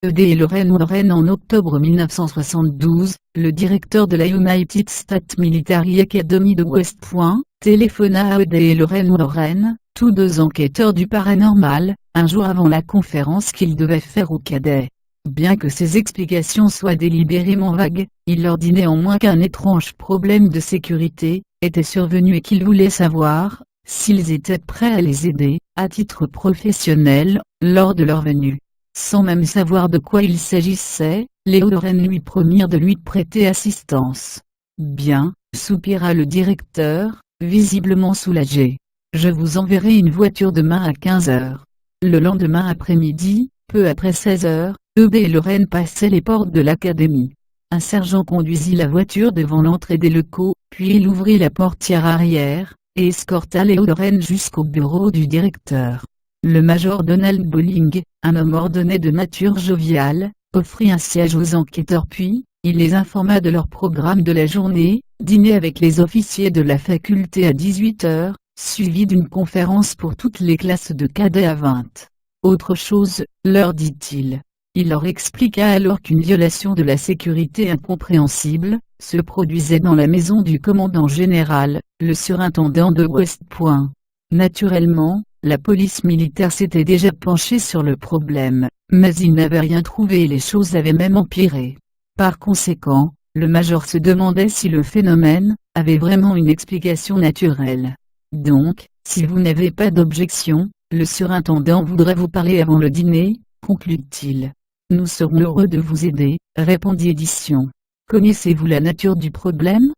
E.D. et Lorraine Warren. En octobre 1972, le directeur de la United States Military Academy de West Point, téléphona à E.D. et Lorraine Warren, tous deux enquêteurs du paranormal, un jour avant la conférence qu'ils devaient faire aux cadets. Bien que ces explications soient délibérément vagues, il leur dit néanmoins qu'un étrange problème de sécurité était survenu et qu'ils voulaient savoir s'ils étaient prêts à les aider, à titre professionnel, lors de leur venue. Sans même savoir de quoi il s'agissait, les Warren lui promirent de lui prêter assistance. « Bien, » soupira le directeur, visiblement soulagé. « Je vous enverrai une voiture demain à 15 heures. » Le lendemain après-midi, peu après 16 heures, E.D. et Lorraine passaient les portes de l'académie. Un sergent conduisit la voiture devant l'entrée des locaux, puis il ouvrit la portière arrière, et escorta les Warren jusqu'au bureau du directeur. Le major Donald Bowling, un homme ordonné de nature joviale, offrit un siège aux enquêteurs puis, il les informa de leur programme de la journée, dîner avec les officiers de la faculté à 18 heures, suivi d'une conférence pour toutes les classes de cadets à 20. Autre chose, leur dit-il. Il leur expliqua alors qu'une violation de la sécurité incompréhensible se produisait dans la maison du commandant général, le surintendant de West Point. Naturellement, la police militaire s'était déjà penchée sur le problème, mais il n'avait rien trouvé et les choses avaient même empiré. Par conséquent, le major se demandait si le phénomène avait vraiment une explication naturelle. Donc, si vous n'avez pas d'objection, le surintendant voudrait vous parler avant le dîner, conclut-il. Nous serons heureux de vous aider, répondit Édition. Connaissez-vous la nature du problème?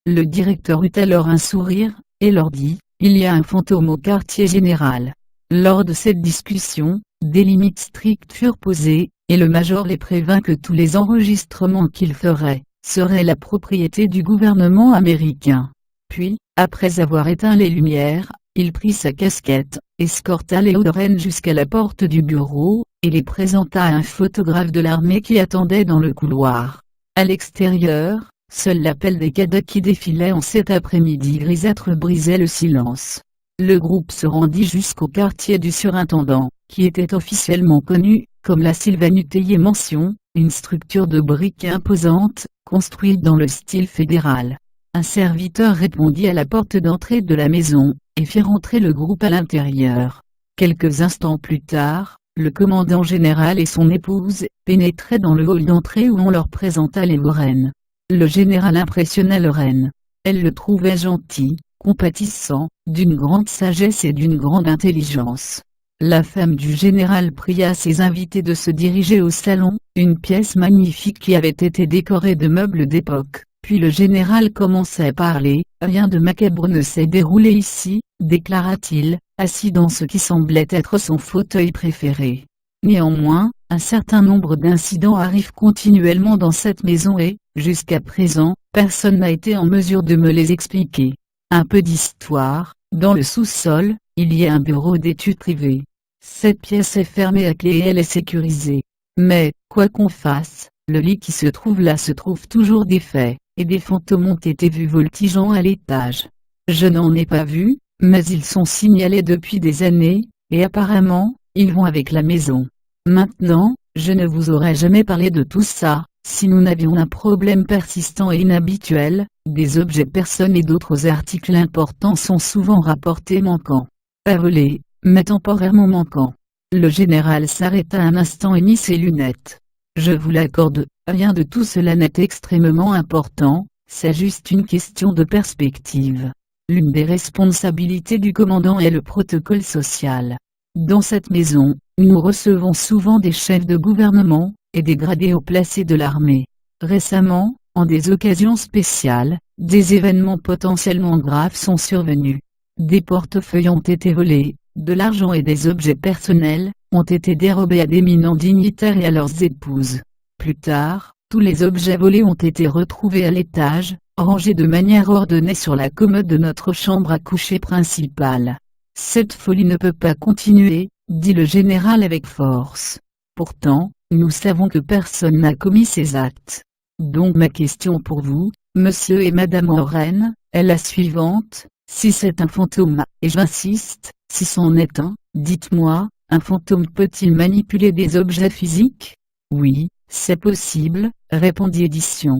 Le directeur eut alors un sourire, et leur dit, il y a un fantôme au quartier général. Lors de cette discussion, des limites strictes furent posées, et le major les prévint que tous les enregistrements qu'ils feraient seraient la propriété du gouvernement américain. Puis, après avoir éteint les lumières, il prit sa casquette, escorta les Warren jusqu'à la porte du bureau, et les présenta à un photographe de l'armée qui attendait dans le couloir. À l'extérieur, seul l'appel des cadets qui défilaient en cet après-midi grisâtre brisait le silence. Le groupe se rendit jusqu'au quartier du surintendant, qui était officiellement connu comme la Sylvanuteye Mansion, une structure de briques imposante, construite dans le style fédéral. Un serviteur répondit à la porte d'entrée de la maison, et fit rentrer le groupe à l'intérieur. Quelques instants plus tard, le commandant général et son épouse pénétraient dans le hall d'entrée où on leur présenta les Warren. Le général impressionna Lorraine. Elle le trouvait gentil, compatissant, d'une grande sagesse et d'une grande intelligence. La femme du général pria ses invités de se diriger au salon, une pièce magnifique qui avait été décorée de meubles d'époque. Puis le général commença à parler. « Rien de macabre ne s'est déroulé ici, » déclara-t-il, assis dans ce qui semblait être son fauteuil préféré. Néanmoins, un certain nombre d'incidents arrivent continuellement dans cette maison et, jusqu'à présent, personne n'a été en mesure de me les expliquer. Un peu d'histoire, dans le sous-sol, il y a un bureau d'études privées. Cette pièce est fermée à clé et elle est sécurisée. Mais, quoi qu'on fasse, le lit qui se trouve là se trouve toujours défait, et des fantômes ont été vus voltigeant à l'étage. Je n'en ai pas vu, mais ils sont signalés depuis des années, et apparemment, ils vont avec la maison. Maintenant, je ne vous aurais jamais parlé de tout ça, si nous n'avions un problème persistant et inhabituel, des objets personnes et d'autres articles importants sont souvent rapportés manquants. À voler, mais temporairement manquants. Le général s'arrêta un instant et mit ses lunettes. Je vous l'accorde, rien de tout cela n'est extrêmement important, c'est juste une question de perspective. L'une des responsabilités du commandant est le protocole social. Dans cette maison, nous recevons souvent des chefs de gouvernement, et des gradés haut placés de l'armée. Récemment, en des occasions spéciales, des événements potentiellement graves sont survenus. Des portefeuilles ont été volés, de l'argent et des objets personnels ont été dérobés à d'éminents dignitaires et à leurs épouses. Plus tard, tous les objets volés ont été retrouvés à l'étage, rangés de manière ordonnée sur la commode de notre chambre à coucher principale. Cette folie ne peut pas continuer, dit le général avec force. Pourtant, nous savons que personne n'a commis ces actes. Donc ma question pour vous, monsieur et madame Warren, est la suivante. Si c'est un fantôme, et j'insiste, si c'en est un, dites-moi, Un fantôme peut-il manipuler des objets physiques? Oui, c'est possible, répondit Édition.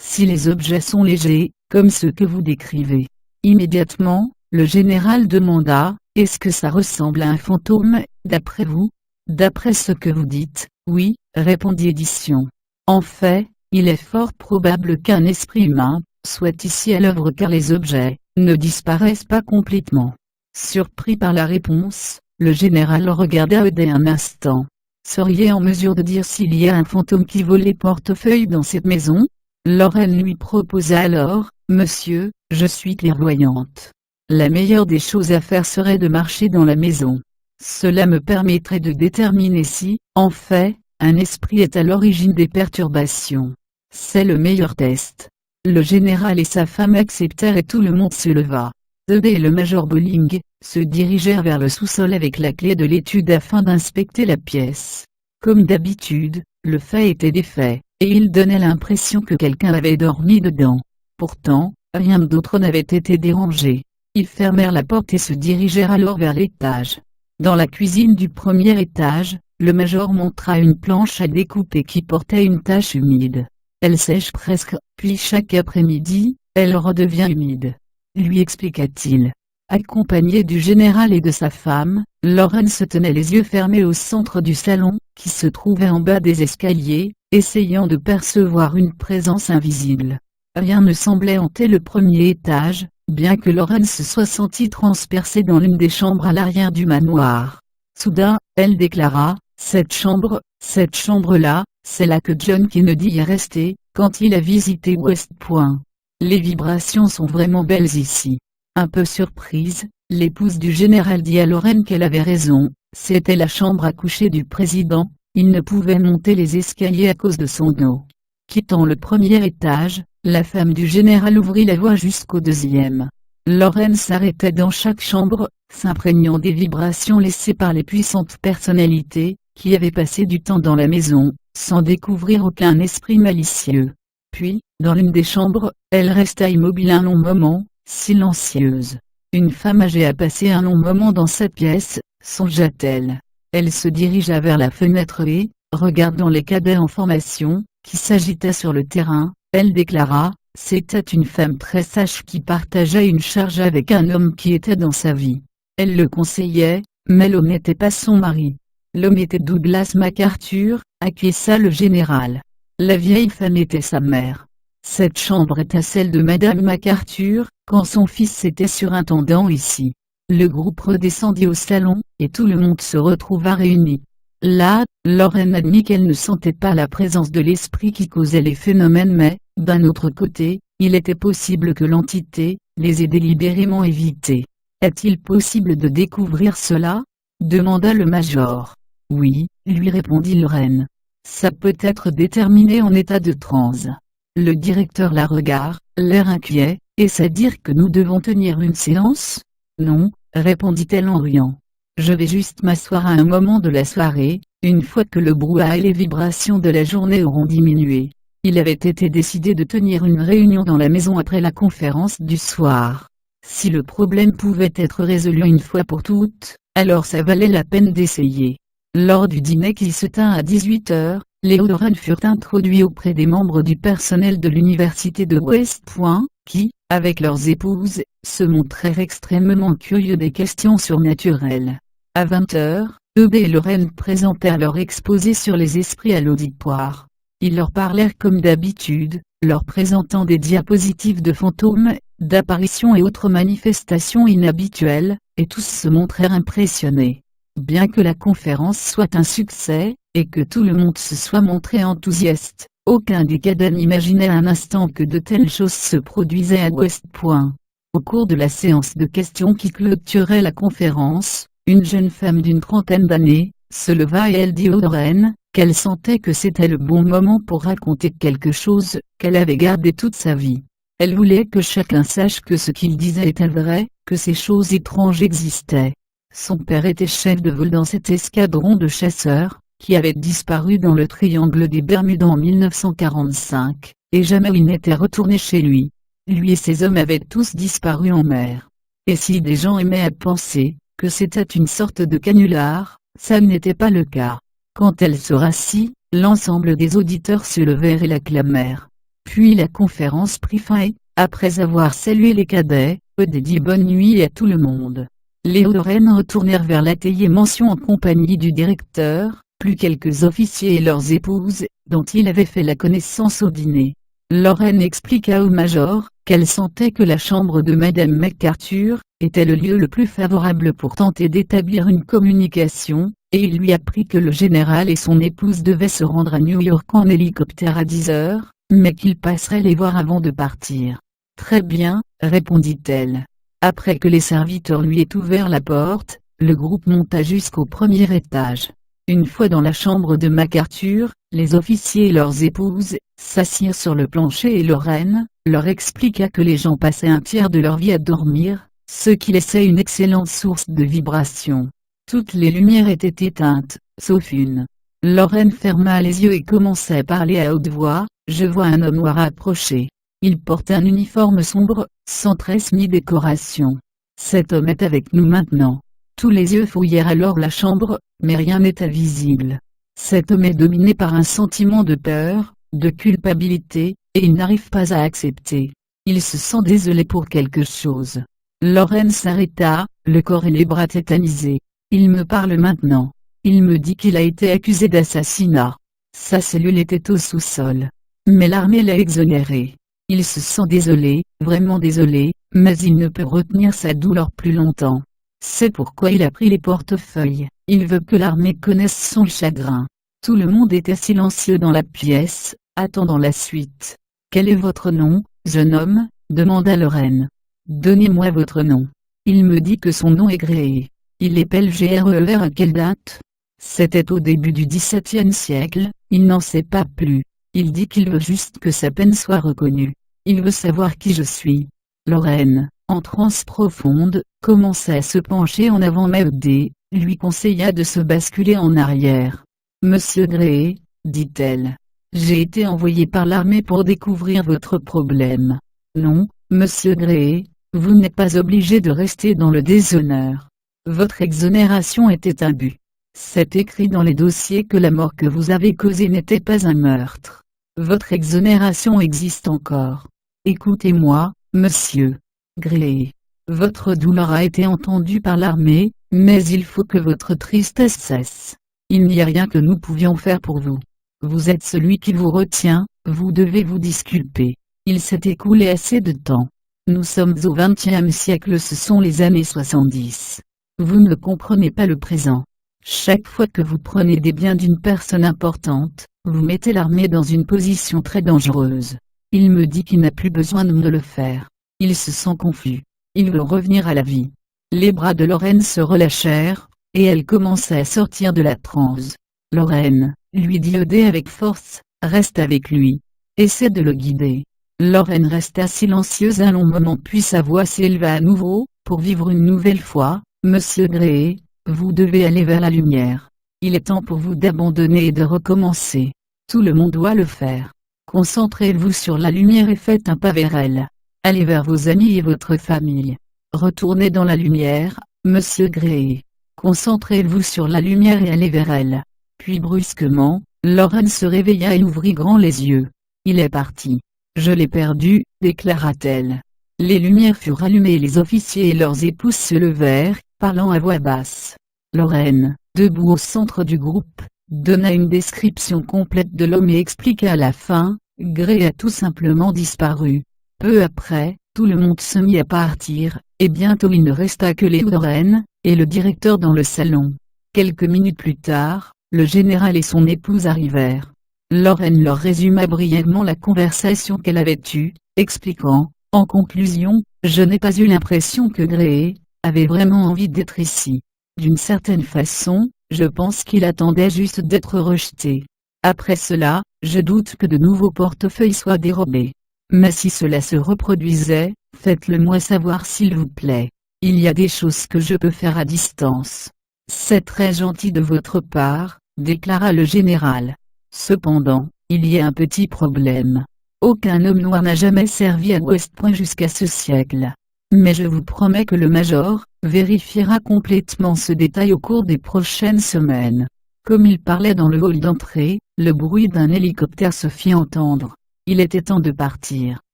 Si les objets sont légers, comme ceux que vous décrivez. Immédiatement, le général demanda, est-ce que ça ressemble à un fantôme, d'après vous? D'après ce que vous dites, oui, répondit Édition. En fait, il est fort probable qu'un esprit humain soit ici à l'œuvre car les objets ne disparaissent pas complètement. Surpris par la réponse, le général regarda Euday un instant. Seriez en mesure de dire s'il y a un fantôme qui vole les portefeuilles dans cette maison? Lorraine lui proposa alors, monsieur, je suis clairvoyante. La meilleure des choses à faire serait de marcher dans la maison. Cela me permettrait de déterminer si, en fait, un esprit est à l'origine des perturbations. C'est le meilleur test. Le général et sa femme acceptèrent et tout le monde se leva. Euday et le major Bowling se dirigèrent vers le sous-sol avec la clé de l'étude afin d'inspecter la pièce. Comme d'habitude, le fait était défait, et il donnait l'impression que quelqu'un avait dormi dedans. Pourtant, rien d'autre n'avait été dérangé. Ils fermèrent la porte et se dirigèrent alors vers l'étage. Dans la cuisine du premier étage, le major montra une planche à découper qui portait une tache humide. Elle sèche presque, puis chaque après-midi, elle redevient humide. Lui expliqua-t-il. Accompagné du général et de sa femme, Lorraine se tenait les yeux fermés au centre du salon, qui se trouvait en bas des escaliers, essayant de percevoir une présence invisible. Rien ne semblait hanter le premier étage, bien que Lorraine se soit sentie transpercée dans l'une des chambres à l'arrière du manoir. Soudain, elle déclara, cette chambre-là, c'est là que John Kennedy est resté, quand il a visité West Point. Les vibrations sont vraiment belles ici. Un peu surprise, l'épouse du général dit à Lorraine qu'elle avait raison, c'était la chambre à coucher du président, il ne pouvait monter les escaliers à cause de son dos. Quittant le premier étage, la femme du général ouvrit la voie jusqu'au deuxième. Lorraine s'arrêtait dans chaque chambre, s'imprégnant des vibrations laissées par les puissantes personnalités, qui avaient passé du temps dans la maison, sans découvrir aucun esprit malicieux. Puis, dans l'une des chambres, elle resta immobile un long moment, silencieuse. Une femme âgée a passé un long moment dans cette pièce, songea-t-elle. Elle se dirigea vers la fenêtre et, regardant les cadets en formation, qui s'agitaient sur le terrain, elle déclara, c'était une femme très sage qui partageait une charge avec un homme qui était dans sa vie. Elle le conseillait, mais l'homme n'était pas son mari. L'homme était Douglas MacArthur, acquiesça le général. La vieille femme était sa mère. Cette chambre était celle de Madame MacArthur, quand son fils était surintendant ici. Le groupe redescendit au salon, et tout le monde se retrouva réuni. Là, Lorraine admit qu'elle ne sentait pas la présence de l'esprit qui causait les phénomènes mais, d'un autre côté, il était possible que l'entité les ait délibérément évités. Est-il possible de découvrir cela? Demanda le major. Oui, lui répondit Lorraine. Ça peut être déterminé en état de transe. Le directeur la regarde, l'air inquiet, est-ce dire que nous devons tenir une séance? Non, répondit-elle en riant. Je vais juste m'asseoir à un moment de la soirée, une fois que le brouhaha et les vibrations de la journée auront diminué. Il avait été décidé de tenir une réunion dans la maison après la conférence du soir. Si le problème pouvait être résolu une fois pour toutes, alors ça valait la peine d'essayer. Lors du dîner qui se tint à 18 h, les Lorraine furent introduits auprès des membres du personnel de l'université de West Point, qui, avec leurs épouses, se montrèrent extrêmement curieux des questions surnaturelles. À 20 h, Euday et Lorraine présentèrent leur exposé sur les esprits à l'auditoire. Ils leur parlèrent comme d'habitude, leur présentant des diapositives de fantômes, d'apparitions et autres manifestations inhabituelles, et tous se montrèrent impressionnés. Bien que la conférence soit un succès, et que tout le monde se soit montré enthousiaste, aucun des cadets n'imaginait un instant que de telles choses se produisaient à West Point. Au cours de la séance de questions qui clôturait la conférence, une jeune femme d'une trentaine d'années se leva et elle dit aux Lorraine qu'elle sentait que c'était le bon moment pour raconter quelque chose qu'elle avait gardé toute sa vie. Elle voulait que chacun sache que ce qu'il disait était vrai, que ces choses étranges existaient. Son père était chef de vol dans cet escadron de chasseurs, qui avait disparu dans le triangle des Bermudes en 1945, et jamais il n'était retourné chez lui. Lui et ses hommes avaient tous disparu en mer. Et si des gens aimaient à penser que c'était une sorte de canular, Ça n'était pas le cas. Quand elle se rassit, l'ensemble des auditeurs se levèrent et l'acclamèrent. Puis la conférence prit fin et, après avoir salué les cadets, dit bonne nuit à tout le monde. Les Lorraine retournèrent vers l'atelier mention en compagnie du directeur, plus quelques officiers et leurs épouses, dont il avait fait la connaissance au dîner. Lorraine expliqua au major qu'elle sentait que la chambre de Madame McArthur était le lieu le plus favorable pour tenter d'établir une communication, et il lui apprit que le général et son épouse devaient se rendre à New York en hélicoptère à 10 heures, mais qu'il passerait les voir avant de partir. « Très bien, » répondit-elle. Après que les serviteurs lui aient ouvert la porte, le groupe monta jusqu'au premier étage. Une fois dans la chambre de McArthur, les officiers et leurs épouses s'assirent sur le plancher et Lorraine leur expliqua que les gens passaient un tiers de leur vie à dormir, ce qui laissait une excellente source de vibration. Toutes les lumières étaient éteintes, sauf une. Lorraine ferma les yeux et commença à parler à haute voix. « Je vois un homme noir approcher. Il porte un uniforme sombre, sans tresse ni décoration. Cet homme est avec nous maintenant. » Tous les yeux fouillèrent alors la chambre, mais rien n'était visible. Cet homme est dominé par un sentiment de peur, de culpabilité, et il n'arrive pas à accepter. Il se sent désolé pour quelque chose. Lorraine s'arrêta, le corps et les bras tétanisés. Il me parle maintenant. Il me dit qu'il a été accusé d'assassinat. Sa cellule était au sous-sol. Mais l'armée l'a exonéré. Il se sent désolé, vraiment désolé, mais il ne peut retenir sa douleur plus longtemps. C'est pourquoi il a pris les portefeuilles. Il veut que l'armée connaisse son chagrin. Tout le monde était silencieux dans la pièce, attendant la suite. « Quel est votre nom, jeune homme ?» demanda Lorraine. « Donnez-moi votre nom. » Il me dit que son nom est Gréé. Il est Pelgrer à quelle date? C'était au début du XVIIe siècle, il n'en sait pas plus. Il dit qu'il veut juste que sa peine soit reconnue. Il veut savoir qui je suis. Lorraine, en transe profonde, commença à se pencher en avant mais Eudé lui conseilla de se basculer en arrière. « Monsieur Gréé, » dit-elle. « J'ai été envoyé par l'armée pour découvrir votre problème. » « Non, monsieur Gréé, vous n'êtes pas obligé de rester dans le déshonneur. Votre exonération était un but. C'est écrit dans les dossiers que la mort que vous avez causée n'était pas un meurtre. Votre exonération existe encore. Écoutez-moi, monsieur Gréé. Votre douleur a été entendue par l'armée, mais il faut que votre tristesse cesse. Il n'y a rien que nous pouvions faire pour vous. Vous êtes celui qui vous retient, vous devez vous disculper. Il s'est écoulé assez de temps. Nous sommes au XXe siècle, ce sont les années 70. Vous ne comprenez pas le présent. Chaque fois que vous prenez des biens d'une personne importante, vous mettez l'armée dans une position très dangereuse. Il me dit qu'il n'a plus besoin de me le faire. Il se sent confus. Il veut revenir à la vie. » Les bras de Lorraine se relâchèrent, et elle commença à sortir de la transe. « Lorraine, » lui dit Eudé avec force, « reste avec lui. Essaie de le guider. » Lorraine resta silencieuse un long moment puis sa voix s'éleva à nouveau, « Pour vivre une nouvelle fois, monsieur Gréé, vous devez aller vers la lumière. Il est temps pour vous d'abandonner et de recommencer. Tout le monde doit le faire. Concentrez-vous sur la lumière et faites un pas vers elle. Allez vers vos amis et votre famille. Retournez dans la lumière, monsieur Gréé. Concentrez-vous sur la lumière et allez vers elle. » Puis brusquement, Lorraine se réveilla et ouvrit grand les yeux. « Il est parti. Je l'ai perdu, » déclara-t-elle. Les lumières furent allumées et les officiers et leurs épouses se levèrent, parlant à voix basse. Lorraine, debout au centre du groupe, donna une description complète de l'homme et expliqua à la fin, « Gréé a tout simplement disparu. » Peu après, tout le monde se mit à partir, et bientôt il ne resta que les Lorraine et le directeur dans le salon. Quelques minutes plus tard, le général et son épouse arrivèrent. Lorraine leur résuma brièvement la conversation qu'elle avait eue, expliquant, en conclusion, « Je n'ai pas eu l'impression que Gréé avait vraiment envie d'être ici. D'une certaine façon, je pense qu'il attendait juste d'être rejeté. Après cela, je doute que de nouveaux portefeuilles soient dérobés. Mais si cela se reproduisait, faites-le moi savoir s'il vous plaît. Il y a des choses que je peux faire à distance. » « C'est très gentil de votre part, » déclara le général. « Cependant, il y a un petit problème. Aucun homme noir n'a jamais servi à West Point jusqu'à ce siècle. Mais je vous promets que le major, vérifiera complètement ce détail au cours des prochaines semaines. Comme il parlait dans le hall d'entrée, le bruit d'un hélicoptère se fit entendre. Il était temps de partir.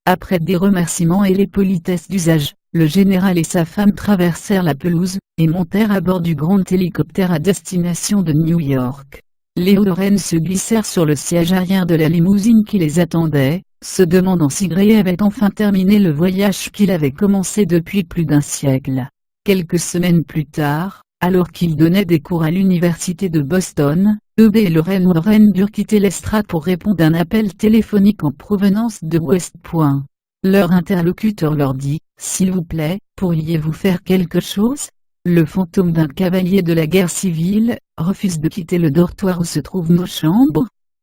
Après des remerciements et les politesses d'usage, le général et sa femme traversèrent la pelouse, et montèrent à bord du grand hélicoptère à destination de New York. Léo Lorraine se glissèrent sur le siège arrière de la limousine qui les attendait, se demandant si Gray avait enfin terminé le voyage qu'il avait commencé depuis plus d'un siècle. Quelques semaines plus tard, alors qu'il donnait des cours à l'université de Boston, E.B. et Lorraine Warren durent quitter l'estrade pour répondre à un appel téléphonique en provenance de West Point. Leur interlocuteur leur dit « S'il vous plaît, pourriez-vous faire quelque chose ?» Le fantôme d'un cavalier de la guerre civile refuse de quitter le dortoir où se trouvent nos chambres.